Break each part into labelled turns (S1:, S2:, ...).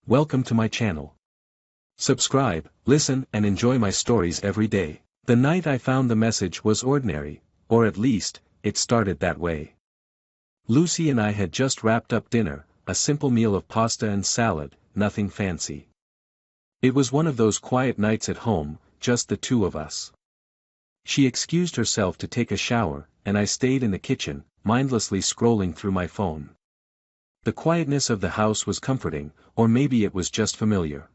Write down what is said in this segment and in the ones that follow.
S1: Welcome to my channel. Subscribe, listen and enjoy my stories every day. The night I found the message was ordinary, or at least, it started that way. Lucy and I had just wrapped up dinner, a simple meal of pasta and salad, nothing fancy. It was one of those quiet nights at home, just the two of us. She excused herself to take a shower, and I stayed in the kitchen, mindlessly scrolling through my phone. The quietness of the house was comforting, or maybe it was just familiar.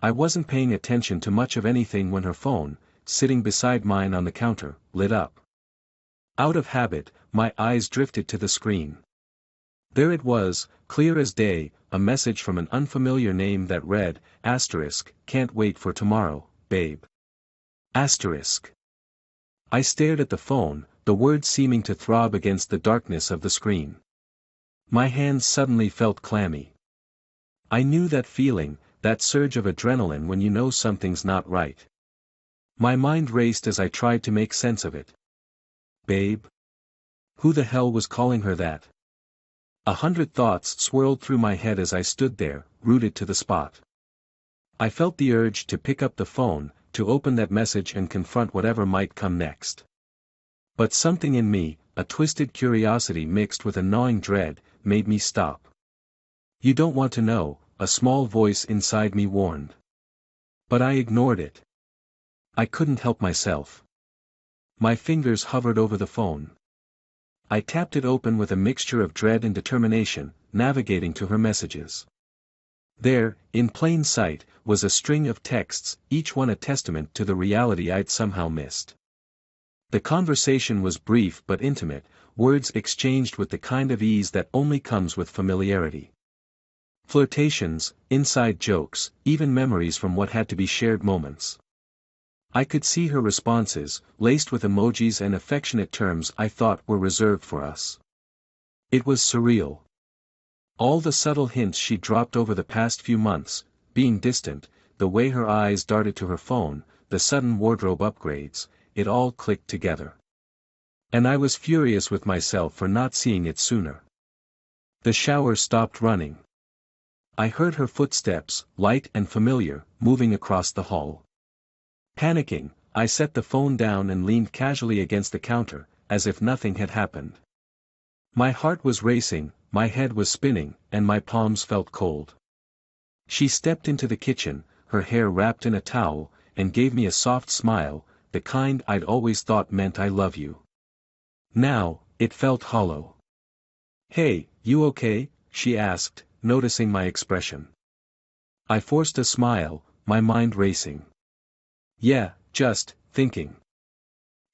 S1: I wasn't paying attention to much of anything when her phone, sitting beside mine on the counter, lit up. Out of habit, my eyes drifted to the screen. There it was, clear as day, a message from an unfamiliar name that read, "Can't wait for tomorrow, babe." I stared at the phone, the words seeming to throb against the darkness of the screen. My hands suddenly felt clammy. I knew that feeling, that surge of adrenaline when you know something's not right. My mind raced as I tried to make sense of it. Babe? Who the hell was calling her that? 100 thoughts swirled through my head as I stood there, rooted to the spot. I felt the urge to pick up the phone, to open that message and confront whatever might come next. But something in me, a twisted curiosity mixed with a gnawing dread, made me stop. You don't want to know, a small voice inside me warned. But I ignored it. I couldn't help myself. My fingers hovered over the phone. I tapped it open with a mixture of dread and determination, navigating to her messages. There, in plain sight, was a string of texts, each one a testament to the reality I'd somehow missed. The conversation was brief but intimate, words exchanged with the kind of ease that only comes with familiarity. Flirtations, inside jokes, even memories from what had to be shared moments. I could see her responses, laced with emojis and affectionate terms I thought were reserved for us. It was surreal. All the subtle hints she dropped over the past few months, being distant, the way her eyes darted to her phone, the sudden wardrobe upgrades, it all clicked together. And I was furious with myself for not seeing it sooner. The shower stopped running. I heard her footsteps, light and familiar, moving across the hall. Panicking, I set the phone down and leaned casually against the counter, as if nothing had happened. My heart was racing, my head was spinning, and my palms felt cold. She stepped into the kitchen, her hair wrapped in a towel, and gave me a soft smile, the kind I'd always thought meant I love you. Now, it felt hollow. "Hey, you okay?" she asked, noticing my expression. I forced a smile, my mind racing. "Yeah, just thinking."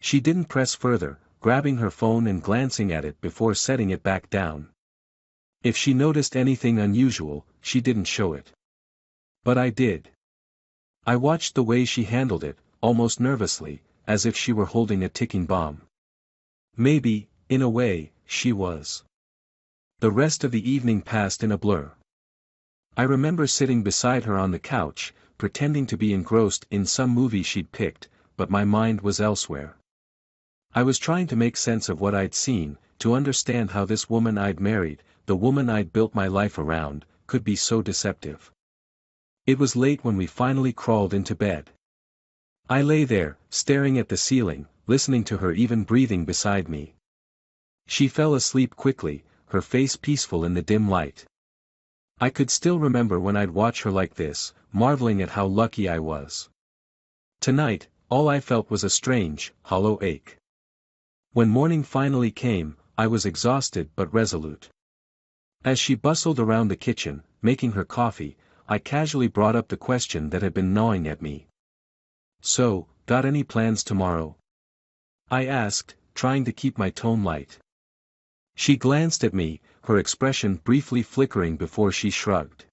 S1: She didn't press further, grabbing her phone and glancing at it before setting it back down. If she noticed anything unusual, she didn't show it. But I did. I watched the way she handled it, almost nervously, as if she were holding a ticking bomb. Maybe, in a way, she was. The rest of the evening passed in a blur. I remember sitting beside her on the couch, pretending to be engrossed in some movie she'd picked, but my mind was elsewhere. I was trying to make sense of what I'd seen, to understand how this woman I'd married, the woman I'd built my life around, could be so deceptive. It was late when we finally crawled into bed. I lay there, staring at the ceiling, listening to her even breathing beside me. She fell asleep quickly, her face peaceful in the dim light. I could still remember when I'd watch her like this, marveling at how lucky I was. Tonight, all I felt was a strange, hollow ache. When morning finally came, I was exhausted but resolute. As she bustled around the kitchen, making her coffee, I casually brought up the question that had been gnawing at me. "So, got any plans tomorrow?" I asked, trying to keep my tone light. She glanced at me, her expression briefly flickering before she shrugged.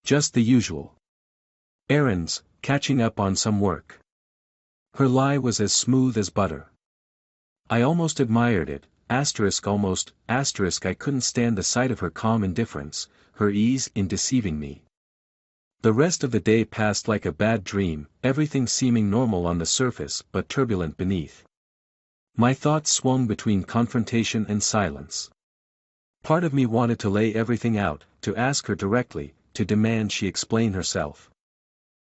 S1: "Just the usual. Errands, catching up on some work." Her lie was as smooth as butter. I almost admired it, almost, I couldn't stand the sight of her calm indifference, her ease in deceiving me. The rest of the day passed like a bad dream, everything seeming normal on the surface but turbulent beneath. My thoughts swung between confrontation and silence. Part of me wanted to lay everything out, to ask her directly, to demand she explain herself.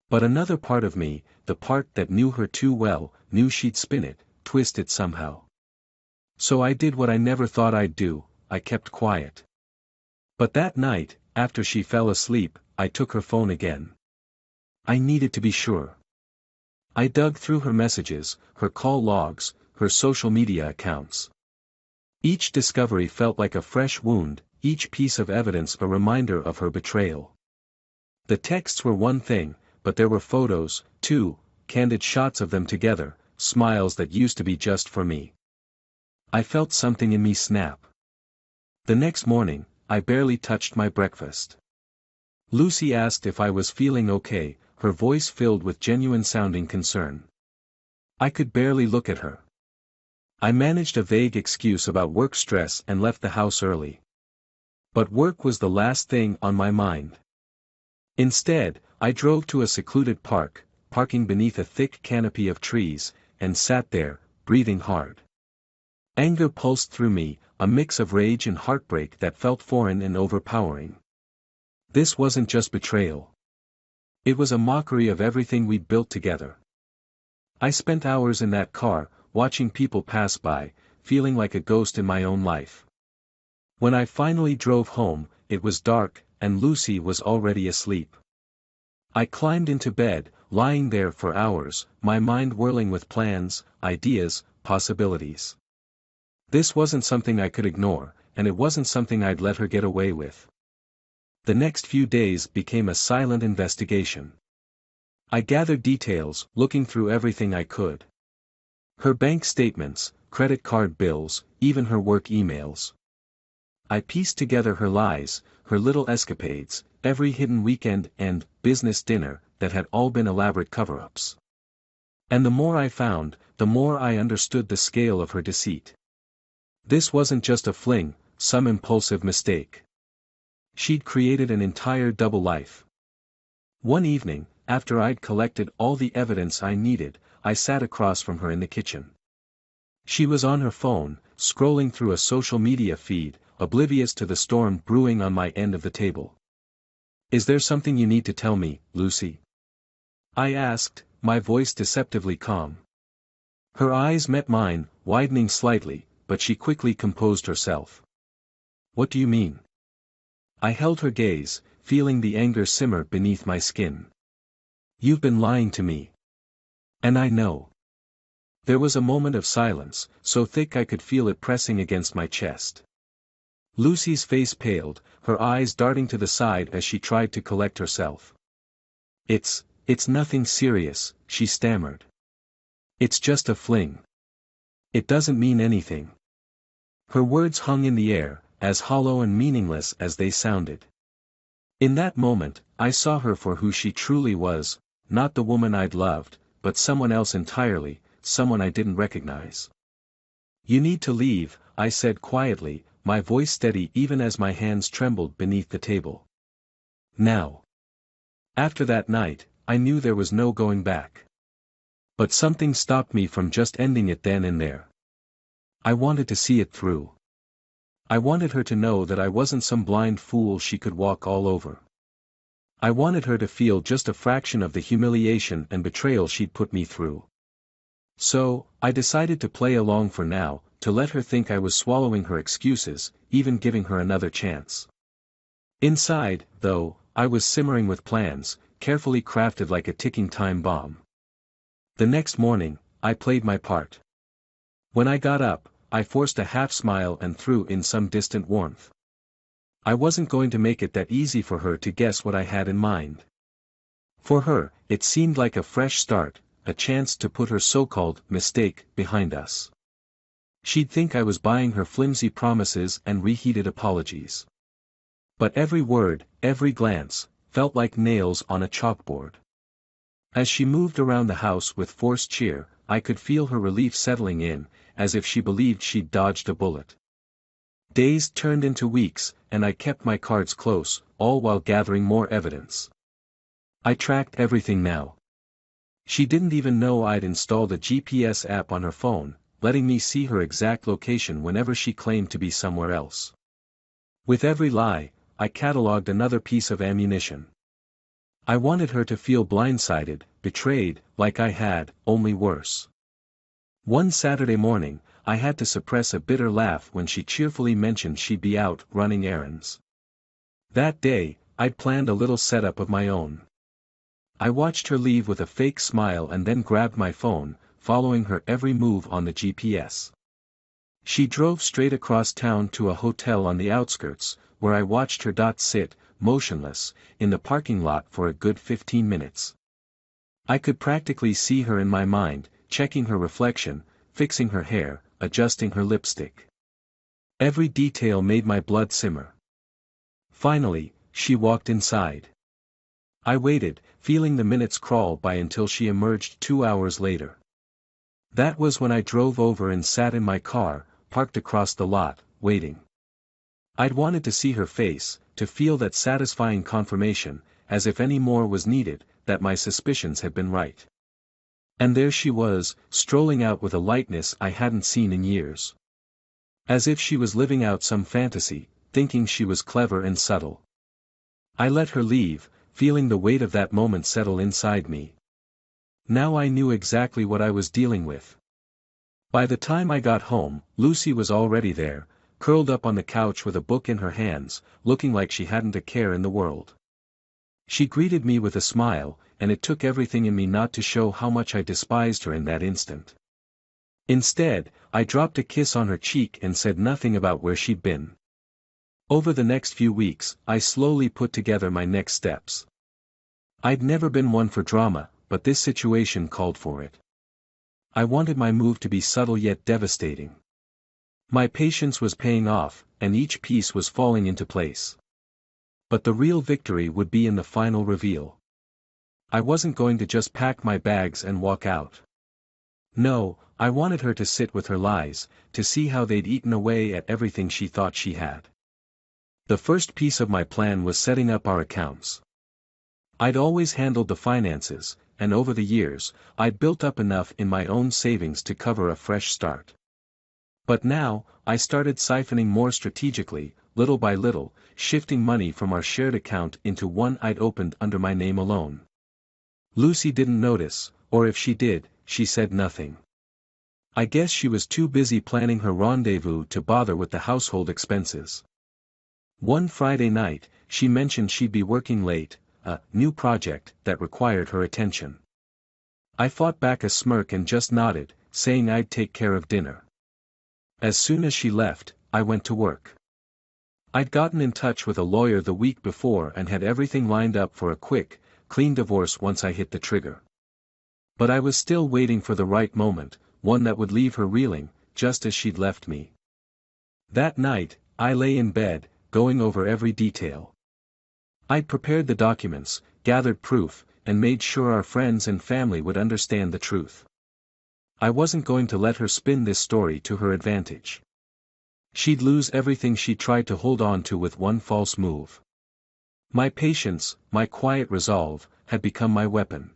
S1: But another part of me, the part that knew her too well, knew she'd spin it, twist it somehow. So I did what I never thought I'd do, I kept quiet. But that night, after she fell asleep, I took her phone again. I needed to be sure. I dug through her messages, her call logs, her social media accounts. Each discovery felt like a fresh wound, each piece of evidence a reminder of her betrayal. The texts were one thing, but there were photos, too, candid shots of them together, smiles that used to be just for me. I felt something in me snap. The next morning, I barely touched my breakfast. Lucy asked if I was feeling okay, her voice filled with genuine-sounding concern. I could barely look at her. I managed a vague excuse about work stress and left the house early. But work was the last thing on my mind. Instead, I drove to a secluded park, parking beneath a thick canopy of trees, and sat there, breathing hard. Anger pulsed through me, a mix of rage and heartbreak that felt foreign and overpowering. This wasn't just betrayal. It was a mockery of everything we'd built together. I spent hours in that car, watching people pass by, feeling like a ghost in my own life. When I finally drove home, it was dark, and Lucy was already asleep. I climbed into bed, lying there for hours, my mind whirling with plans, ideas, possibilities. This wasn't something I could ignore, and it wasn't something I'd let her get away with. The next few days became a silent investigation. I gathered details, looking through everything I could. Her bank statements, credit card bills, even her work emails. I pieced together her lies, her little escapades, every hidden weekend and business dinner that had all been elaborate cover-ups. And the more I found, the more I understood the scale of her deceit. This wasn't just a fling, some impulsive mistake. She'd created an entire double life. One evening, after I'd collected all the evidence I needed, I sat across from her in the kitchen. She was on her phone, scrolling through a social media feed, oblivious to the storm brewing on my end of the table. "Is there something you need to tell me, Lucy?" I asked, my voice deceptively calm. Her eyes met mine, widening slightly, but she quickly composed herself. "What do you mean?" I held her gaze, feeling the anger simmer beneath my skin. "You've been lying to me. And I know." There was a moment of silence, so thick I could feel it pressing against my chest. Lucy's face paled, her eyes darting to the side as she tried to collect herself. It's nothing serious," she stammered. "It's just a fling. It doesn't mean anything." Her words hung in the air, as hollow and meaningless as they sounded. In that moment, I saw her for who she truly was, not the woman I'd loved, but someone else entirely, someone I didn't recognize. "You need to leave," I said quietly, my voice steady even as my hands trembled beneath the table. "Now." After that night, I knew there was no going back. But something stopped me from just ending it then and there. I wanted to see it through. I wanted her to know that I wasn't some blind fool she could walk all over. I wanted her to feel just a fraction of the humiliation and betrayal she'd put me through. So, I decided to play along for now, to let her think I was swallowing her excuses, even giving her another chance. Inside, though, I was simmering with plans, carefully crafted like a ticking time bomb. The next morning, I played my part. When I got up, I forced a half smile and threw in some distant warmth. I wasn't going to make it that easy for her to guess what I had in mind. For her, it seemed like a fresh start, a chance to put her so-called mistake behind us. She'd think I was buying her flimsy promises and reheated apologies. But every word, every glance, felt like nails on a chalkboard. As she moved around the house with forced cheer, I could feel her relief settling in, as if she believed she'd dodged a bullet. Days turned into weeks, and I kept my cards close, all while gathering more evidence. I tracked everything now. She didn't even know I'd installed a GPS app on her phone, letting me see her exact location whenever she claimed to be somewhere else. With every lie, I catalogued another piece of ammunition. I wanted her to feel blindsided, betrayed, like I had, only worse. One Saturday morning, I had to suppress a bitter laugh when she cheerfully mentioned she'd be out running errands. That day, I'd planned a little setup of my own. I watched her leave with a fake smile and then grabbed my phone, following her every move on the GPS. She drove straight across town to a hotel on the outskirts, where I watched her sit, motionless, in the parking lot for a good 15 minutes. I could practically see her in my mind, checking her reflection, fixing her hair, adjusting her lipstick. Every detail made my blood simmer. Finally, she walked inside. I waited, feeling the minutes crawl by until she emerged 2 hours later. That was when I drove over and sat in my car, parked across the lot, waiting. I'd wanted to see her face, to feel that satisfying confirmation, as if any more was needed, that my suspicions had been right. And there she was, strolling out with a lightness I hadn't seen in years. As if she was living out some fantasy, thinking she was clever and subtle. I let her leave, feeling the weight of that moment settle inside me. Now I knew exactly what I was dealing with. By the time I got home, Lucy was already there, curled up on the couch with a book in her hands, looking like she hadn't a care in the world. She greeted me with a smile, and it took everything in me not to show how much I despised her in that instant. Instead, I dropped a kiss on her cheek and said nothing about where she'd been. Over the next few weeks, I slowly put together my next steps. I'd never been one for drama, but this situation called for it. I wanted my move to be subtle yet devastating. My patience was paying off, and each piece was falling into place. But the real victory would be in the final reveal. I wasn't going to just pack my bags and walk out. No, I wanted her to sit with her lies, to see how they'd eaten away at everything she thought she had. The first piece of my plan was setting up our accounts. I'd always handled the finances, and over the years, I'd built up enough in my own savings to cover a fresh start. But now, I started siphoning more strategically, little by little, shifting money from our shared account into one I'd opened under my name alone. Lucy didn't notice, or if she did, she said nothing. I guess she was too busy planning her rendezvous to bother with the household expenses. One Friday night, she mentioned she'd be working late, a new project that required her attention. I fought back a smirk and just nodded, saying I'd take care of dinner. As soon as she left, I went to work. I'd gotten in touch with a lawyer the week before and had everything lined up for a quick, clean divorce once I hit the trigger. But I was still waiting for the right moment, one that would leave her reeling, just as she'd left me. That night, I lay in bed, going over every detail. I'd prepared the documents, gathered proof, and made sure our friends and family would understand the truth. I wasn't going to let her spin this story to her advantage. She'd lose everything she tried to hold on to with one false move. My patience, my quiet resolve, had become my weapon.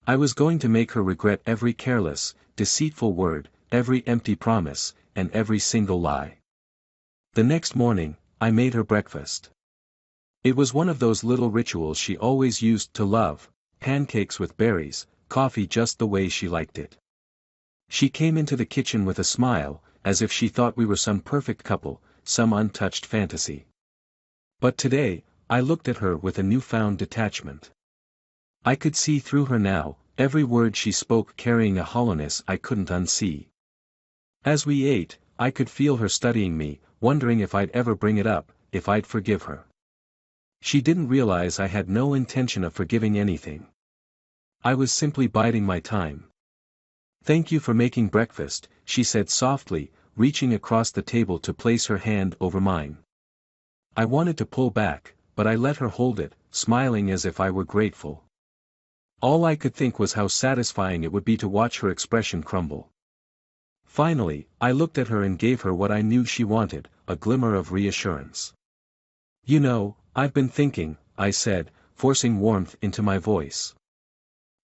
S1: I was going to make her regret every careless, deceitful word, every empty promise, and every single lie. The next morning, I made her breakfast. It was one of those little rituals she always used to love, pancakes with berries, coffee just the way she liked it. She came into the kitchen with a smile, as if she thought we were some perfect couple, some untouched fantasy. But today, I looked at her with a newfound detachment. I could see through her now, every word she spoke carrying a hollowness I couldn't unsee. As we ate, I could feel her studying me, wondering if I'd ever bring it up, if I'd forgive her. She didn't realize I had no intention of forgiving anything. I was simply biding my time. "Thank you for making breakfast," she said softly, reaching across the table to place her hand over mine. I wanted to pull back, but I let her hold it, smiling as if I were grateful. All I could think was how satisfying it would be to watch her expression crumble. Finally, I looked at her and gave her what I knew she wanted, a glimmer of reassurance. "You know, I've been thinking," I said, forcing warmth into my voice.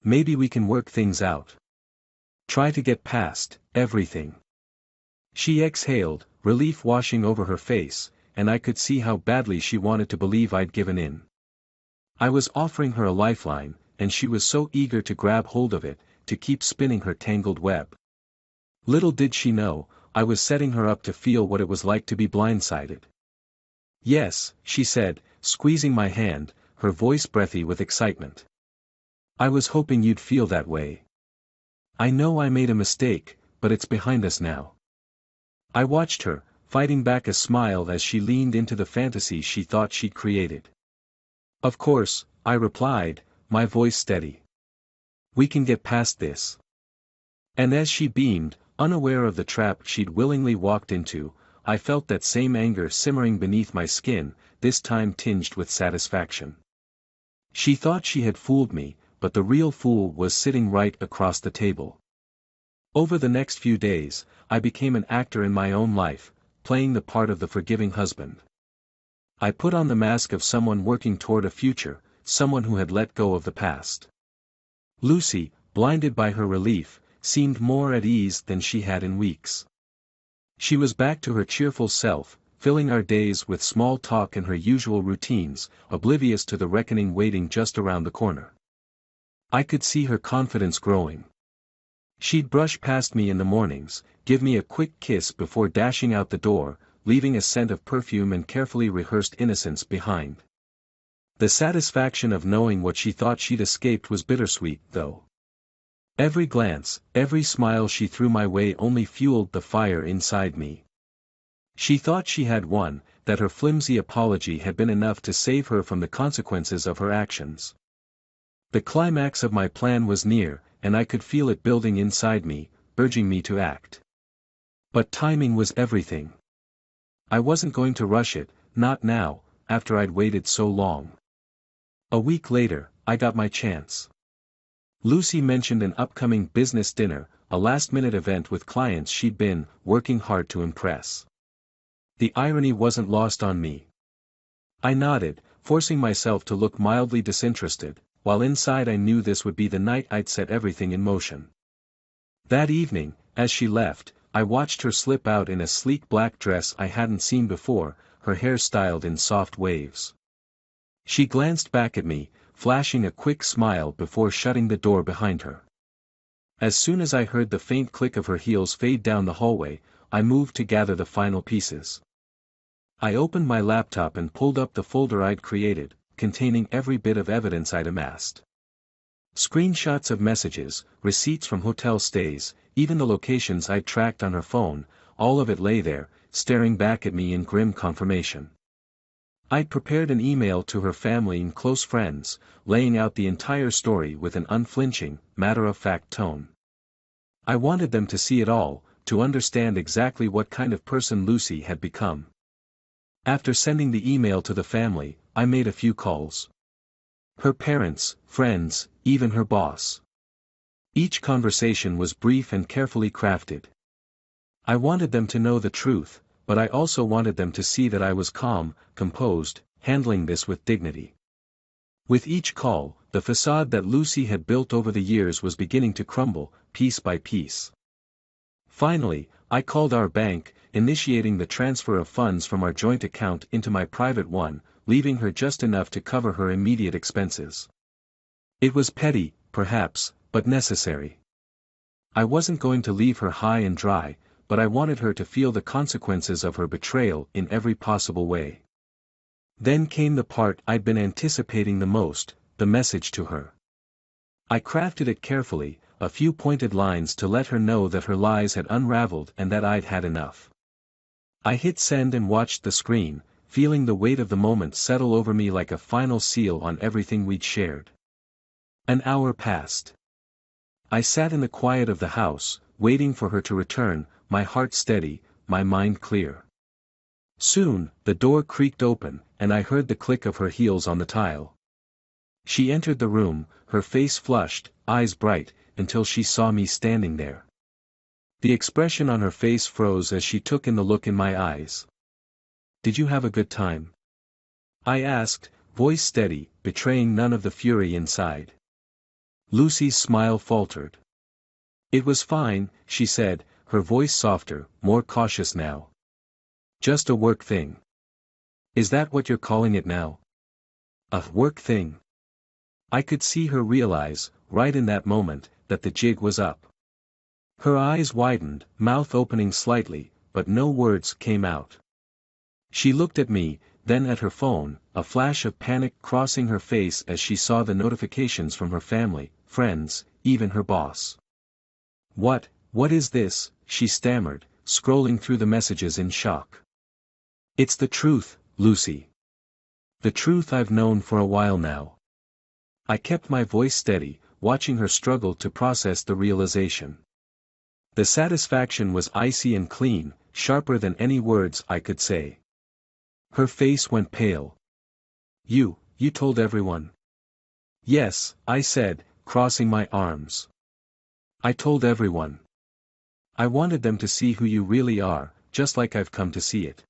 S1: "Maybe we can work things out. Try to get past everything." She exhaled, relief washing over her face, and I could see how badly she wanted to believe I'd given in. I was offering her a lifeline, and she was so eager to grab hold of it, to keep spinning her tangled web. Little did she know, I was setting her up to feel what it was like to be blindsided. "Yes," she said, squeezing my hand, her voice breathy with excitement. "I was hoping you'd feel that way. I know I made a mistake, but it's behind us now." I watched her, fighting back a smile as she leaned into the fantasy she thought she'd created. "Of course," I replied, my voice steady. "We can get past this." And as she beamed, unaware of the trap she'd willingly walked into, I felt that same anger simmering beneath my skin, this time tinged with satisfaction. She thought she had fooled me, but the real fool was sitting right across the table. Over the next few days, I became an actor in my own life, playing the part of the forgiving husband. I put on the mask of someone working toward a future, someone who had let go of the past. Lucy, blinded by her relief, seemed more at ease than she had in weeks. She was back to her cheerful self, filling our days with small talk and her usual routines, oblivious to the reckoning waiting just around the corner. I could see her confidence growing. She'd brush past me in the mornings, give me a quick kiss before dashing out the door, leaving a scent of perfume and carefully rehearsed innocence behind. The satisfaction of knowing what she thought she'd escaped was bittersweet, though. Every glance, every smile she threw my way only fueled the fire inside me. She thought she had won, that her flimsy apology had been enough to save her from the consequences of her actions. The climax of my plan was near, and I could feel it building inside me, urging me to act. But timing was everything. I wasn't going to rush it, not now, after I'd waited so long. A week later, I got my chance. Lucy mentioned an upcoming business dinner, a last-minute event with clients she'd been working hard to impress. The irony wasn't lost on me. I nodded, forcing myself to look mildly disinterested, while inside I knew this would be the night I'd set everything in motion. That evening, as she left, I watched her slip out in a sleek black dress I hadn't seen before, her hair styled in soft waves. She glanced back at me, flashing a quick smile before shutting the door behind her. As soon as I heard the faint click of her heels fade down the hallway, I moved to gather the final pieces. I opened my laptop and pulled up the folder I'd created, containing every bit of evidence I'd amassed. Screenshots of messages, receipts from hotel stays, even the locations I'd tracked on her phone, all of it lay there, staring back at me in grim confirmation. I'd prepared an email to her family and close friends, laying out the entire story with an unflinching, matter-of-fact tone. I wanted them to see it all, to understand exactly what kind of person Lucy had become. After sending the email to the family, I made a few calls. Her parents, friends, even her boss. Each conversation was brief and carefully crafted. I wanted them to know the truth, but I also wanted them to see that I was calm, composed, handling this with dignity. With each call, the facade that Lucy had built over the years was beginning to crumble, piece by piece. Finally, I called our bank, initiating the transfer of funds from our joint account into my private one, leaving her just enough to cover her immediate expenses. It was petty, perhaps, but necessary. I wasn't going to leave her high and dry, but I wanted her to feel the consequences of her betrayal in every possible way. Then came the part I'd been anticipating the most, the message to her. I crafted it carefully, a few pointed lines to let her know that her lies had unraveled and that I'd had enough. I hit send and watched the screen, feeling the weight of the moment settle over me like a final seal on everything we'd shared. An hour passed. I sat in the quiet of the house, waiting for her to return, my heart steady, my mind clear. Soon, the door creaked open, and I heard the click of her heels on the tile. She entered the room, her face flushed, eyes bright, until she saw me standing there. The expression on her face froze as she took in the look in my eyes. "Did you have a good time?" I asked, voice steady, betraying none of the fury inside. Lucy's smile faltered. "It was fine," she said, her voice softer, more cautious now. "Just a work thing. Is that what you're calling it now? A work thing? I could see her realize, right in that moment, that the jig was up. Her eyes widened, mouth opening slightly, but no words came out. She looked at me, then at her phone, a flash of panic crossing her face as she saw the notifications from her family, friends, even her boss. What is this?" she stammered, scrolling through the messages in shock. "It's the truth, Lucy. The truth I've known for a while now." I kept my voice steady, watching her struggle to process the realization. The satisfaction was icy and clean, sharper than any words I could say. Her face went pale. You told everyone?" "Yes," I said, crossing my arms. "I told everyone. I wanted them to see who you really are, just like I've come to see it."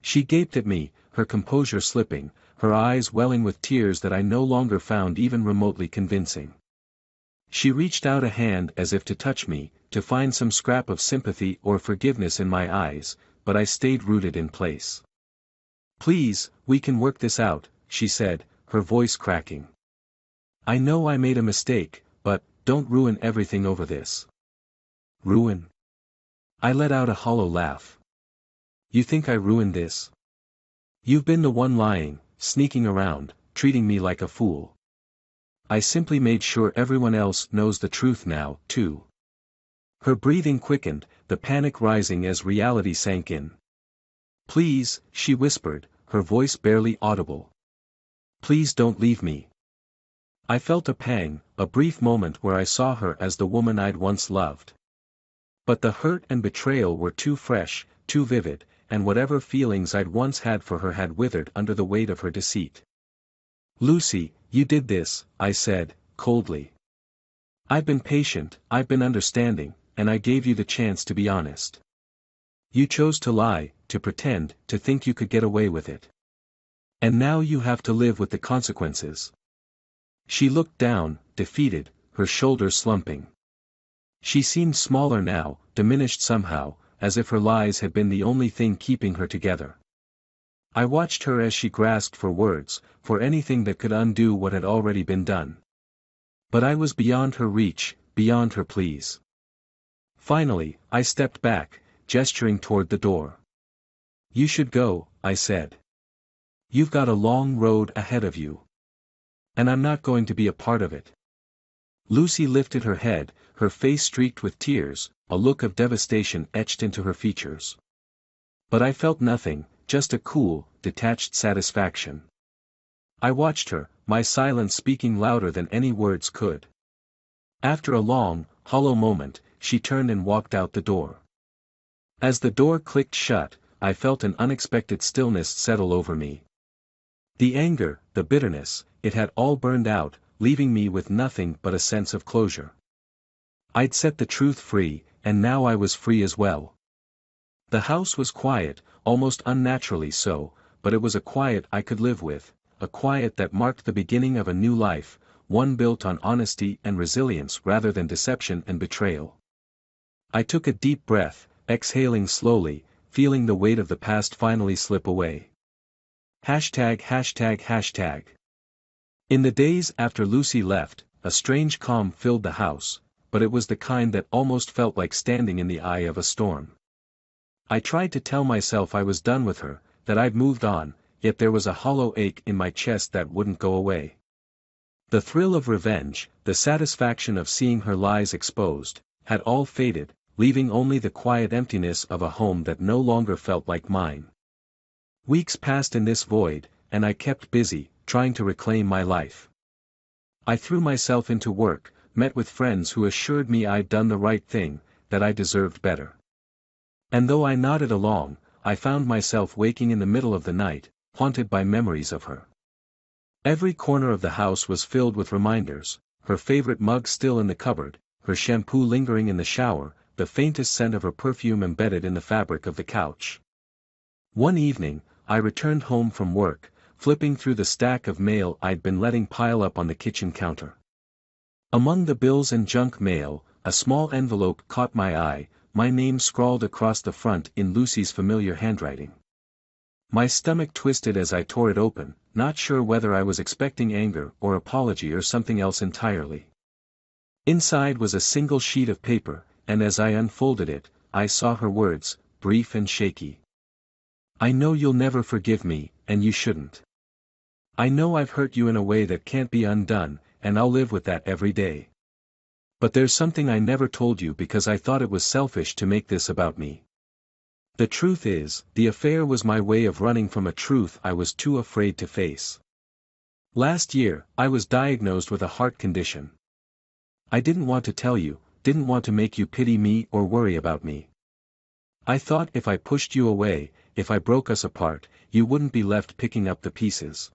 S1: She gaped at me, her composure slipping, her eyes welling with tears that I no longer found even remotely convincing. She reached out a hand as if to touch me, to find some scrap of sympathy or forgiveness in my eyes, but I stayed rooted in place. "Please, we can work this out," she said, her voice cracking. "I know I made a mistake, but don't ruin everything over this." "Ruin?" I let out a hollow laugh. "You think I ruined this? You've been the one lying, sneaking around, treating me like a fool. I simply made sure everyone else knows the truth now, too." Her breathing quickened, the panic rising as reality sank in. "Please," she whispered, her voice barely audible. "Please don't leave me." I felt a pang, a brief moment where I saw her as the woman I'd once loved. But the hurt and betrayal were too fresh, too vivid, and whatever feelings I'd once had for her had withered under the weight of her deceit. "Lucy, you did this," I said, coldly. "I've been patient, I've been understanding, and I gave you the chance to be honest. You chose to lie, to pretend, to think you could get away with it. And now you have to live with the consequences." She looked down, defeated, her shoulders slumping. She seemed smaller now, diminished somehow, as if her lies had been the only thing keeping her together. I watched her as she grasped for words, for anything that could undo what had already been done. But I was beyond her reach, beyond her pleas. Finally, I stepped back, gesturing toward the door. "You should go," I said. "You've got a long road ahead of you. And I'm not going to be a part of it." Lucy lifted her head, her face streaked with tears, a look of devastation etched into her features. But I felt nothing, just a cool, detached satisfaction. I watched her, my silence speaking louder than any words could. After a long, hollow moment, she turned and walked out the door. As the door clicked shut, I felt an unexpected stillness settle over me. The anger, the bitterness, it had all burned out, leaving me with nothing but a sense of closure. I'd set the truth free, and now I was free as well. The house was quiet, almost unnaturally so, but it was a quiet I could live with, a quiet that marked the beginning of a new life, one built on honesty and resilience rather than deception and betrayal. I took a deep breath, exhaling slowly, feeling the weight of the past finally slip away. ####. In the days after Lucy left, a strange calm filled the house, but it was the kind that almost felt like standing in the eye of a storm. I tried to tell myself I was done with her, that I'd moved on, yet there was a hollow ache in my chest that wouldn't go away. The thrill of revenge, the satisfaction of seeing her lies exposed, had all faded, leaving only the quiet emptiness of a home that no longer felt like mine. Weeks passed in this void, and I kept busy, trying to reclaim my life. I threw myself into work, met with friends who assured me I'd done the right thing, that I deserved better. And though I nodded along, I found myself waking in the middle of the night, haunted by memories of her. Every corner of the house was filled with reminders, her favorite mug still in the cupboard, her shampoo lingering in the shower, the faintest scent of her perfume embedded in the fabric of the couch. One evening, I returned home from work, flipping through the stack of mail I'd been letting pile up on the kitchen counter. Among the bills and junk mail, a small envelope caught my eye, my name scrawled across the front in Lucy's familiar handwriting. My stomach twisted as I tore it open, not sure whether I was expecting anger or apology or something else entirely. Inside was a single sheet of paper, and as I unfolded it, I saw her words, brief and shaky. I know you'll never forgive me, and you shouldn't. I know I've hurt you in a way that can't be undone, and I'll live with that every day. But there's something I never told you because I thought it was selfish to make this about me. The truth is, the affair was my way of running from a truth I was too afraid to face. Last year, I was diagnosed with a heart condition. I didn't want to tell you, didn't want to make you pity me or worry about me. I thought if I pushed you away, if I broke us apart, you wouldn't be left picking up the pieces.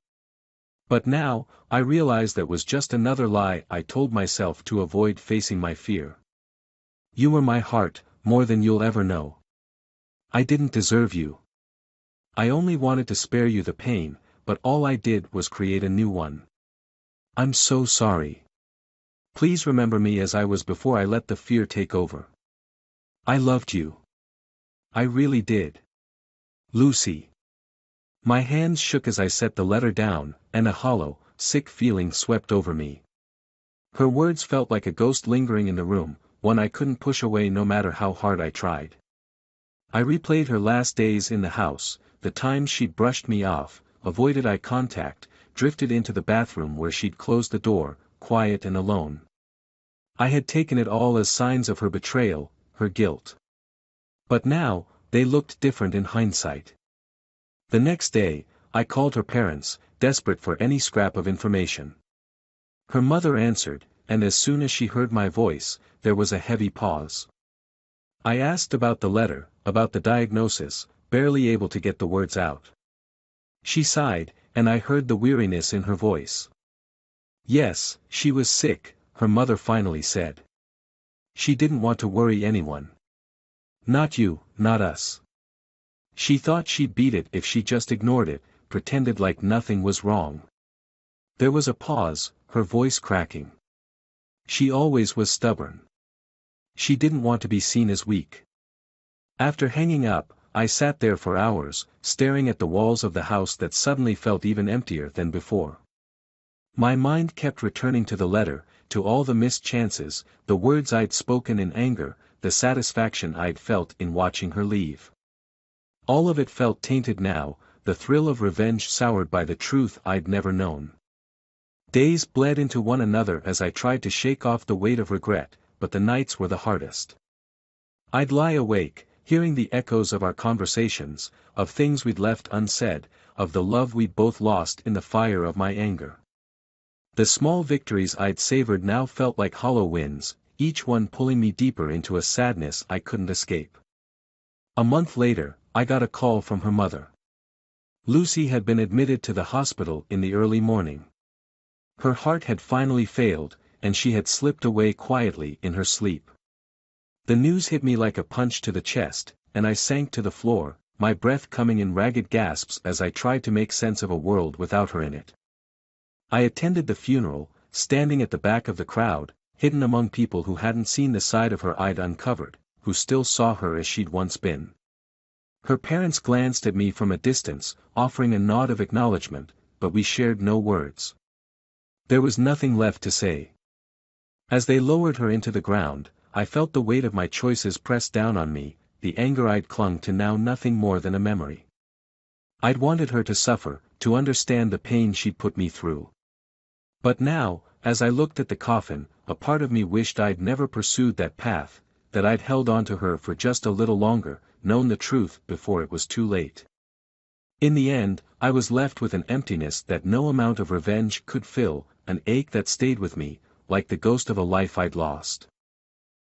S1: But now, I realize that was just another lie I told myself to avoid facing my fear. You were my heart, more than you'll ever know. I didn't deserve you. I only wanted to spare you the pain, but all I did was create a new one. I'm so sorry. Please remember me as I was before I let the fear take over. I loved you. I really did. Lucy. My hands shook as I set the letter down, and a hollow, sick feeling swept over me. Her words felt like a ghost lingering in the room, one I couldn't push away no matter how hard I tried. I replayed her last days in the house, the times she'd brushed me off, avoided eye contact, drifted into the bathroom where she'd closed the door, quiet and alone. I had taken it all as signs of her betrayal, her guilt. But now, they looked different in hindsight. The next day, I called her parents, desperate for any scrap of information. Her mother answered, and as soon as she heard my voice, there was a heavy pause. I asked about the letter, about the diagnosis, barely able to get the words out. She sighed, and I heard the weariness in her voice. Yes, she was sick, her mother finally said. She didn't want to worry anyone. Not you, not us. She thought she'd beat it if she just ignored it, pretended like nothing was wrong. There was a pause, her voice cracking. She always was stubborn. She didn't want to be seen as weak. After hanging up, I sat there for hours, staring at the walls of the house that suddenly felt even emptier than before. My mind kept returning to the letter, to all the missed chances, the words I'd spoken in anger, the satisfaction I'd felt in watching her leave. All of it felt tainted now, the thrill of revenge soured by the truth I'd never known. Days bled into one another as I tried to shake off the weight of regret, but the nights were the hardest. I'd lie awake, hearing the echoes of our conversations, of things we'd left unsaid, of the love we'd both lost in the fire of my anger. The small victories I'd savored now felt like hollow winds, each one pulling me deeper into a sadness I couldn't escape. A month later, I got a call from her mother. Lucy had been admitted to the hospital in the early morning. Her heart had finally failed, and she had slipped away quietly in her sleep. The news hit me like a punch to the chest, and I sank to the floor, my breath coming in ragged gasps as I tried to make sense of a world without her in it. I attended the funeral, standing at the back of the crowd, hidden among people who hadn't seen the side of her I'd uncovered, who still saw her as she'd once been. Her parents glanced at me from a distance, offering a nod of acknowledgement, but we shared no words. There was nothing left to say. As they lowered her into the ground, I felt the weight of my choices press down on me, the anger I'd clung to now nothing more than a memory. I'd wanted her to suffer, to understand the pain she'd put me through. But now, as I looked at the coffin, a part of me wished I'd never pursued that path, that I'd held on to her for just a little longer, known the truth before it was too late. In the end, I was left with an emptiness that no amount of revenge could fill, an ache that stayed with me, like the ghost of a life I'd lost.